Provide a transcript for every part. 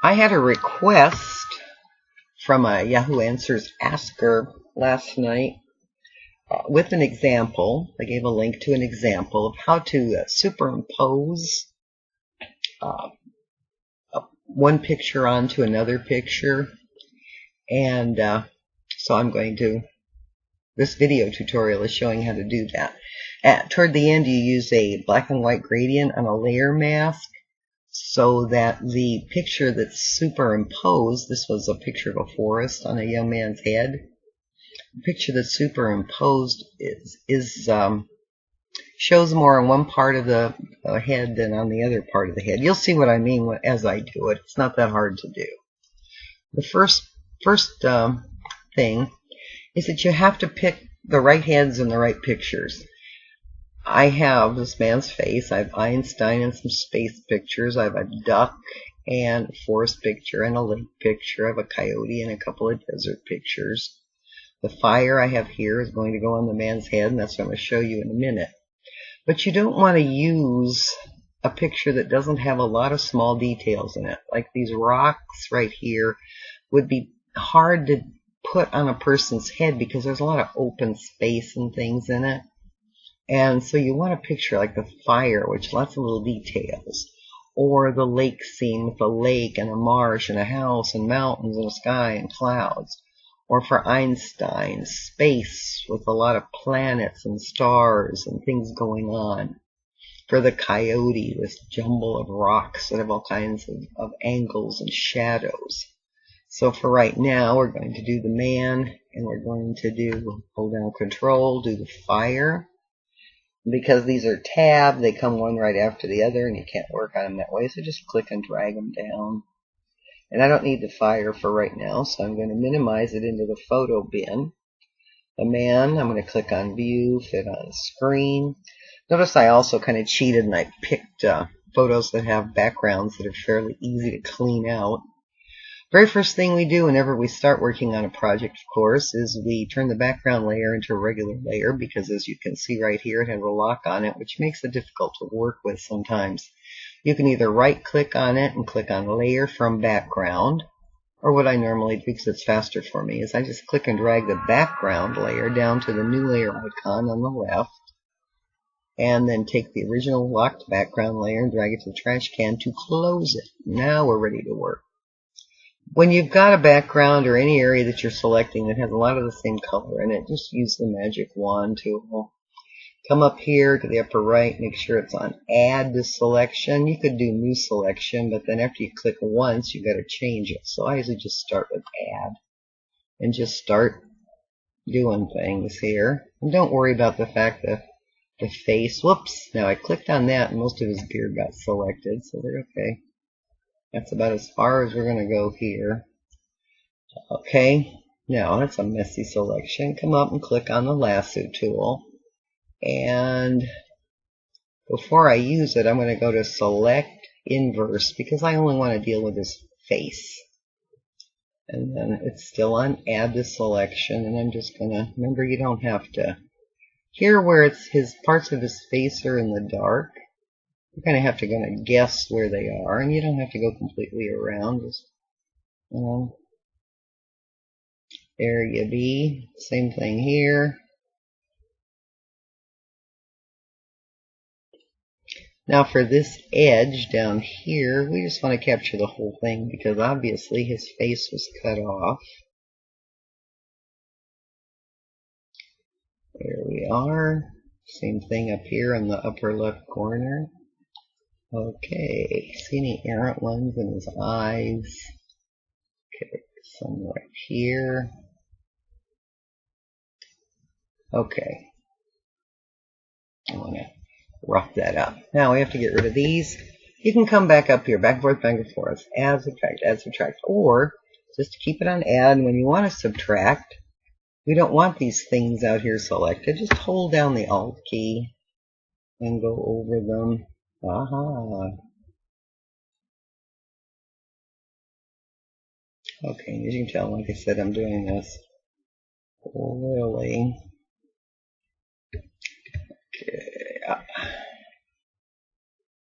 I had a request from a Yahoo Answers asker last night with an example. They gave a link to an example of how to superimpose one picture onto another picture. And so I'm going to, this video tutorial is showing how to do that. Toward the end, you use a black and white gradient on a layer mask, so that the picture that's superimposed, this was a picture of a forest on a young man's head. The picture that's superimposed shows more on one part of the head than on the other part of the head. You'll see what I mean as I do it. It's not that hard to do. The first thing is that you have to pick the right heads and the right pictures. I have this man's face. I have Einstein and some space pictures. I have a duck and a forest picture and a lake picture. I have a coyote and a couple of desert pictures. The fire I have here is going to go on the man's head, and that's what I'm going to show you in a minute. But you don't want to use a picture that doesn't have a lot of small details in it. Like these rocks right here would be hard to put on a person's head because there's a lot of open space and things in it. And so you want a picture like the fire, which lots of little details, or the lake scene with a lake and a marsh and a house and mountains and a sky and clouds, or for Einstein, space with a lot of planets and stars and things going on. For the coyote, this jumble of rocks that have all kinds of angles and shadows. So for right now, we're going to do the man, and we're going to do, hold down Control, do the fire. Because these are tabbed, they come one right after the other, and you can't work on them that way, so just click and drag them down. And I don't need the fire for right now, so I'm going to minimize it into the photo bin. The man, I'm going to click on View, Fit on Screen. Notice I also kind of cheated, and I picked photos that have backgrounds that are fairly easy to clean out. Very first thing we do whenever we start working on a project, of course, is we turn the background layer into a regular layer, because as you can see right here, it has a lock on it, which makes it difficult to work with sometimes. You can either right-click on it and click on Layer from Background, or what I normally do, because it's faster for me, is I just click and drag the background layer down to the new layer icon on the left, and then take the original locked background layer and drag it to the trash can to close it. Now we're ready to work. When you've got a background or any area that you're selecting that has a lot of the same color in it, just use the magic wand tool. Come up here to the upper right, make sure it's on Add to Selection. You could do New Selection, but then after you click once, you've got to change it. So I usually just start with Add and just start doing things here. And don't worry about the fact that the face, whoops, now I clicked on that and most of his beard got selected, so they're okay. That's about as far as we're going to go here. Okay, now that's a messy selection. Come up and click on the lasso tool. And before I use it, I'm going to go to Select Inverse, because I only want to deal with his face. And then it's still on Add to Selection, and I'm just going to, remember you don't have to, here where it's his parts of his face are in the dark, you kind of have to kind of guess where they are, and you don't have to go completely around. Just, there you be. Same thing here. Now for this edge down here, we just want to capture the whole thing, because obviously his face was cut off. There we are. Same thing up here in the upper left corner. Okay, see any errant ones in his eyes? Okay, some right here. Okay, I want to rough that up. Now we have to get rid of these. You can come back up here, back and forth, add, subtract, or just to keep it on add. And when you want to subtract, we don't want these things out here selected. Just hold down the Alt key and go over them. Aha. Okay, as you can tell, like I said, I'm doing this really. Okay.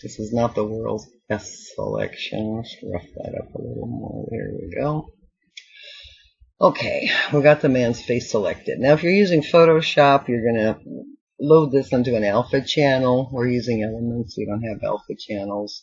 This is not the world's best selection. Let's rough that up a little more. There we go. Okay, we got the man's face selected. Now if you're using Photoshop, you're going to load this onto an alpha channel. We're using Elements, we don't have alpha channels.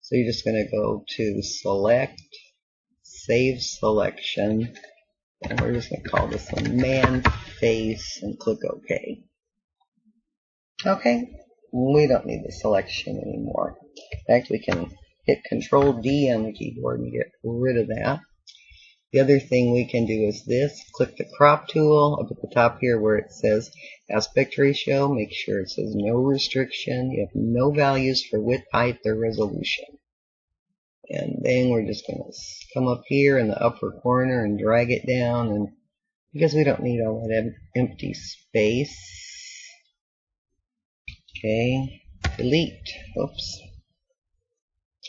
So you're just going to go to Select, Save Selection, and we're just going to call this a man face and click OK. Okay, we don't need the selection anymore. In fact, we can hit Control D on the keyboard and get rid of that. The other thing we can do is this. Click the crop tool up at the top here where it says aspect ratio. Make sure it says no restriction. You have no values for width, height, or resolution. And then we're just going to come up here in the upper corner and drag it down. And because we don't need all that empty space. Okay, delete. Oops.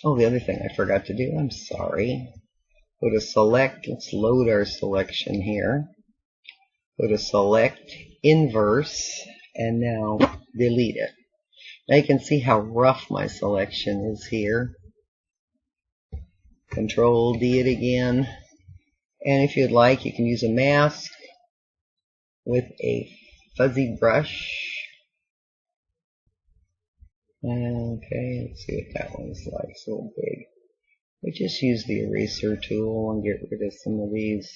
Oh, the other thing I forgot to do. I'm sorry. Go to Select, let's load our selection here. Go to Select, Inverse, and now delete it. Now you can see how rough my selection is here. Control D it again. And if you'd like, you can use a mask with a fuzzy brush. Okay, let's see what that one's like. So big. We just use the eraser tool and get rid of some of these.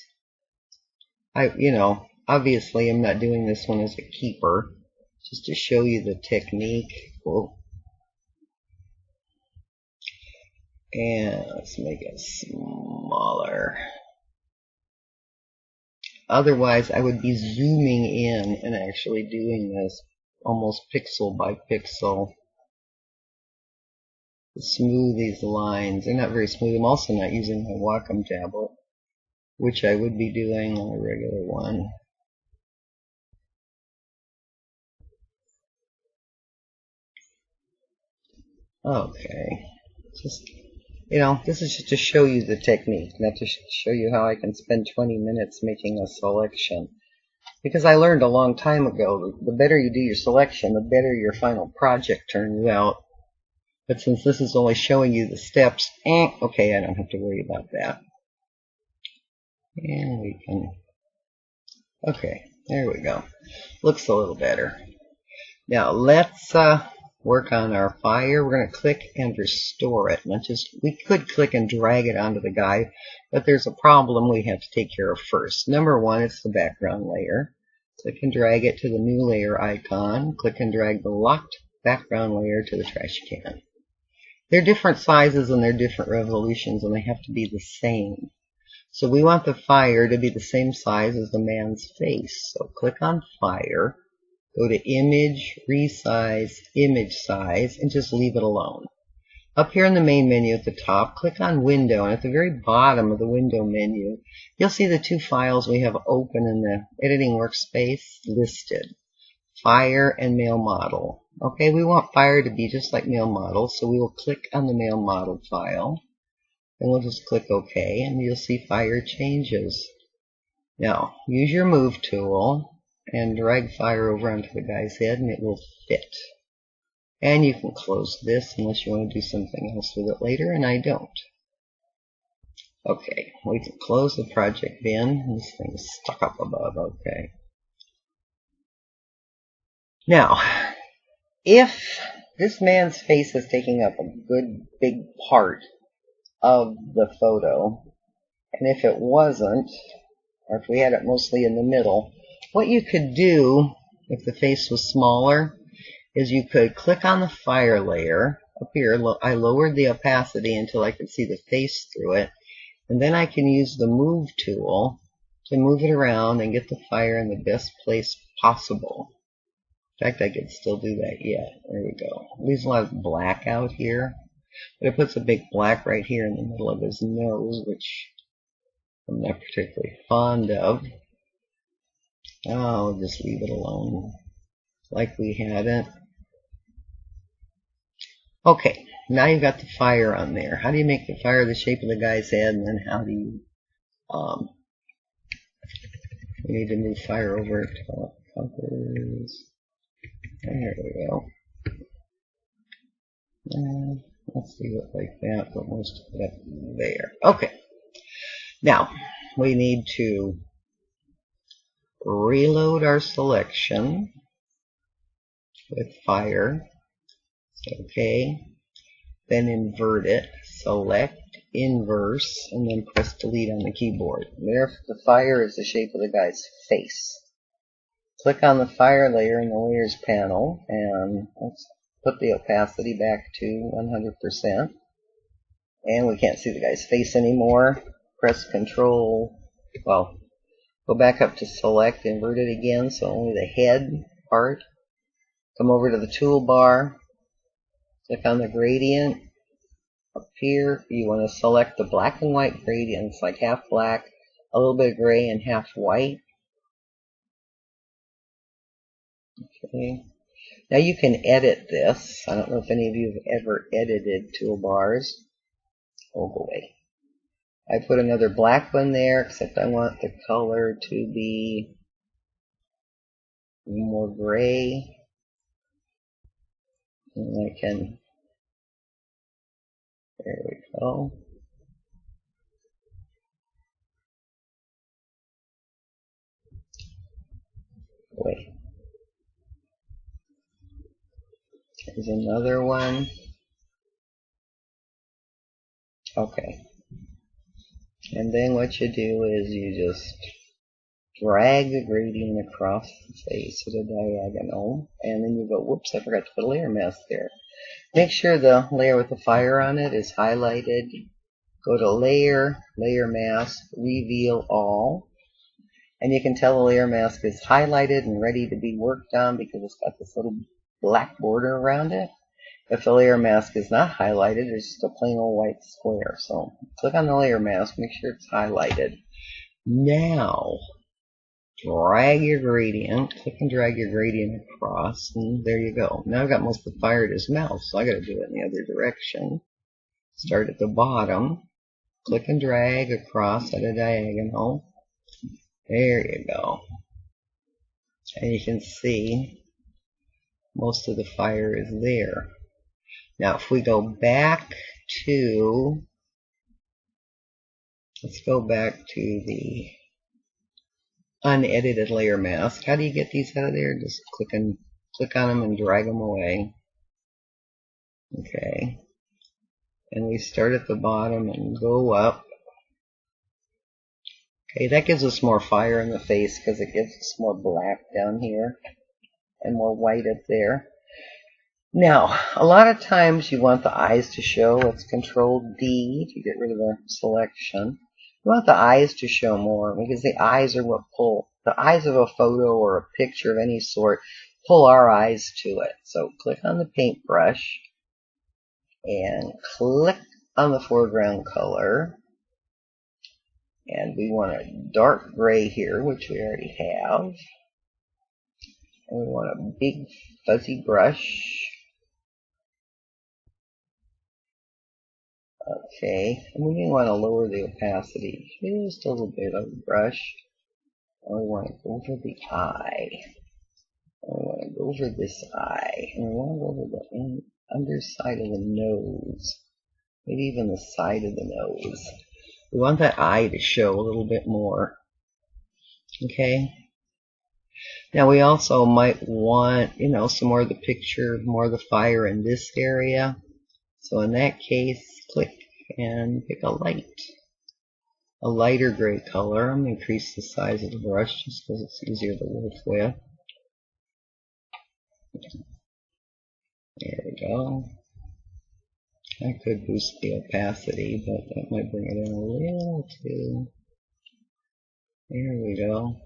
Obviously I'm not doing this one as a keeper, just to show you the technique. Whoa. And let's make it smaller. Otherwise I would be zooming in and actually doing this almost pixel by pixel. Smooth these lines. They're not very smooth. I'm also not using my Wacom tablet, which I would be doing on a regular one. Okay. Just, this is just to show you the technique, not to show you how I can spend 20 minutes making a selection. Because I learned a long time ago, the better you do your selection, the better your final project turns out. But since this is only showing you the steps, okay, I don't have to worry about that. And we can, okay, there we go. Looks a little better. Now let's work on our fire. We're going to click and restore it. We could click and drag it onto the guy, but there's a problem we have to take care of first. Number one, it's the background layer. Click and drag it to the new layer icon. Click and drag the locked background layer to the trash can. They're different sizes and they're different resolutions, and they have to be the same. So we want the fire to be the same size as the man's face. So click on Fire, go to Image, Resize, Image Size, and just leave it alone. Up here in the main menu at the top, click on Window, and at the very bottom of the Window menu, you'll see the two files we have open in the editing workspace listed. Fire and Male Model. Okay, we want Fire to be just like Male Model, so we will click on the Male Model file, and we'll just click OK, and you'll see Fire changes. Now, use your Move tool and drag Fire over onto the guy's head, and it will fit. And you can close this unless you want to do something else with it later, and I don't. Okay, we can close the project bin. This thing is stuck up above. Okay. Now, if this man's face is taking up a good big part of the photo, and if it wasn't, or if we had it mostly in the middle, what you could do if the face was smaller is you could click on the fire layer. Up here, I lowered the opacity until I could see the face through it, and then I can use the Move tool to move it around and get the fire in the best place possible. In fact, I could still do that yet. There we go. Leaves a lot of black out here, but it puts a big black right here in the middle of his nose, which I'm not particularly fond of. I'll just leave it alone like we had it. Okay, now you've got the fire on there. How do you make the fire the shape of the guy's head, and then how do you, we need to move fire over to colors. There we go. Let's leave it like that, but most of it there. Okay. Now, we need to reload our selection with fire. Okay. Then invert it. Select, inverse, and then press delete on the keyboard. There, the fire is the shape of the guy's face. Click on the fire layer in the layers panel, and let's put the opacity back to 100%. And we can't see the guy's face anymore. Press Control, well, go back up to select, invert it again, so only the head part. Come over to the toolbar, click on the gradient. Up here, you want to select the black and white gradients, like half black, a little bit of gray, and half white. Okay. Now you can edit this. I don't know if any of you have ever edited toolbars. Oh boy. I put another black one there, except I want the color to be more gray. And I can, there we go. Wait. There's another one. Okay. And then what you do is you just drag the gradient across the face of the diagonal, and then you go, whoops, I forgot to put a layer mask there. Make sure the layer with the fire on it is highlighted. Go to Layer, Layer Mask, Reveal All. And you can tell the layer mask is highlighted and ready to be worked on because it's got this little black border around it. If the layer mask is not highlighted, it's just a plain old white square. So click on the layer mask, make sure it's highlighted. Now, drag your gradient, click and drag your gradient across, and there you go. Now I've got most of the fire at his mouth, so I got to do it in the other direction. Start at the bottom, click and drag across at a diagonal. There you go. And you can see most of the fire is there. Now if we go back to, let's go back to the unedited layer mask. How do you get these out of there? Just click on them and drag them away. Okay. And we start at the bottom and go up. Okay, that gives us more fire in the face because it gives us more black down here and more white up there. Now, a lot of times you want the eyes to show. Let's Control D to get rid of the selection. You want the eyes to show more because the eyes are what pull. The eyes of a photo or a picture of any sort pull our eyes to it. So click on the paintbrush and click on the foreground color. And we want a dark gray here, which we already have. And we want a big fuzzy brush. Okay, and we may want to lower the opacity just a little bit of the brush. And we want to go over the eye. And we want to go over this eye. And we want to go over the underside of the nose. Maybe even the side of the nose. We want that eye to show a little bit more. Okay. Now we also might want, some more of the picture, more of the fire in this area. So in that case, click and pick a lighter gray color. I'm going to increase the size of the brush just because it's easier to work with. There we go. I could boost the opacity, but that might bring it in a little too. There we go.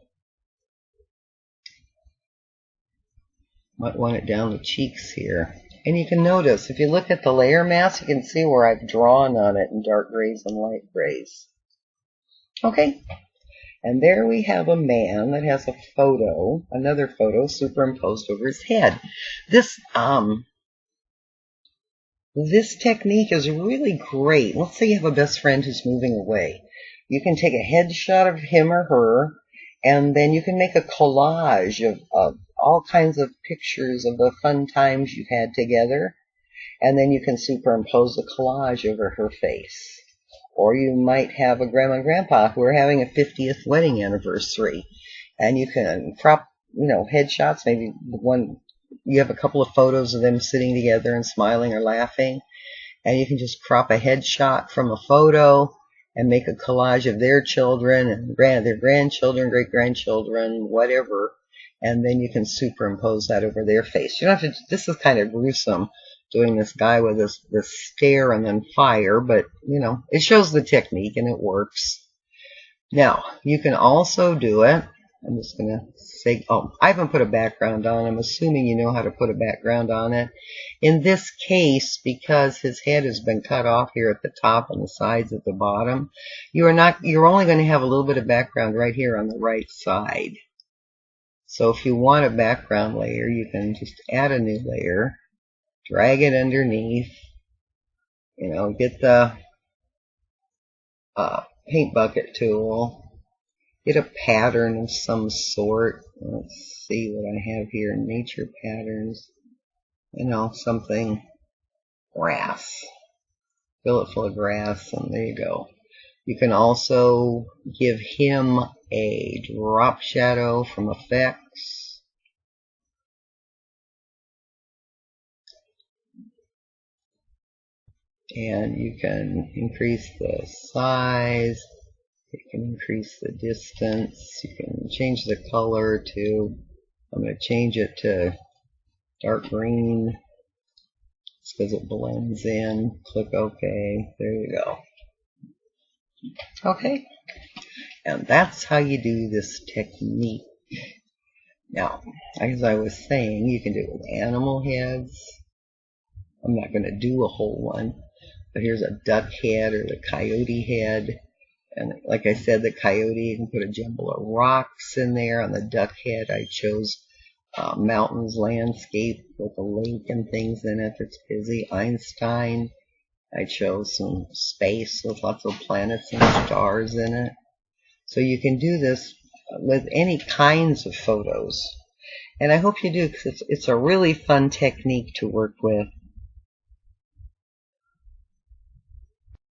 Might want it down the cheeks here. And you can notice, if you look at the layer mask, you can see where I've drawn on it in dark grays and light grays. Okay. And there we have a man that has a photo, another photo superimposed over his head. This technique is really great. Let's say you have a best friend who's moving away. You can take a headshot of him or her, and then you can make a collage of all kinds of pictures of the fun times you've had together. And then you can superimpose a collage over her face. Or you might have a grandma and grandpa who are having a 50th wedding anniversary. And you can crop, headshots, maybe you have a couple of photos of them sitting together and smiling or laughing. And you can just crop a headshot from a photo and make a collage of their children and their grandchildren, great-grandchildren, whatever. And then you can superimpose that over their face. You don't have to, this is kind of gruesome, doing this guy with this stare and then fire, but, it shows the technique and it works. Now, you can also do it. I'm just going to say, I haven't put a background on. I'm assuming you know how to put a background on it. In this case, because his head has been cut off here at the top and the sides at the bottom, you're only going to have a little bit of background right here on the right side. So if you want a background layer, you can just add a new layer, drag it underneath, get the paint bucket tool, get a pattern of some sort. Let's see what I have here, nature patterns, something grass, fill it full of grass, and there you go. You can also give him a drop shadow from effects. And you can increase the size, you can increase the distance, you can change the color to, I'm going to change it to dark green, it's because it blends in. Click OK, there you go. Okay, and that's how you do this technique. Now, as I was saying, you can do it with animal heads. I'm not going to do a whole one, but here's a duck head or the coyote head. And like I said, the coyote, you can put a jumble of rocks in there. On the duck head, I chose mountains, landscape with a lake and things in it that's busy. Einstein, I chose some space with lots of planets and stars in it. So you can do this with any kinds of photos. And I hope you do, because it's a really fun technique to work with.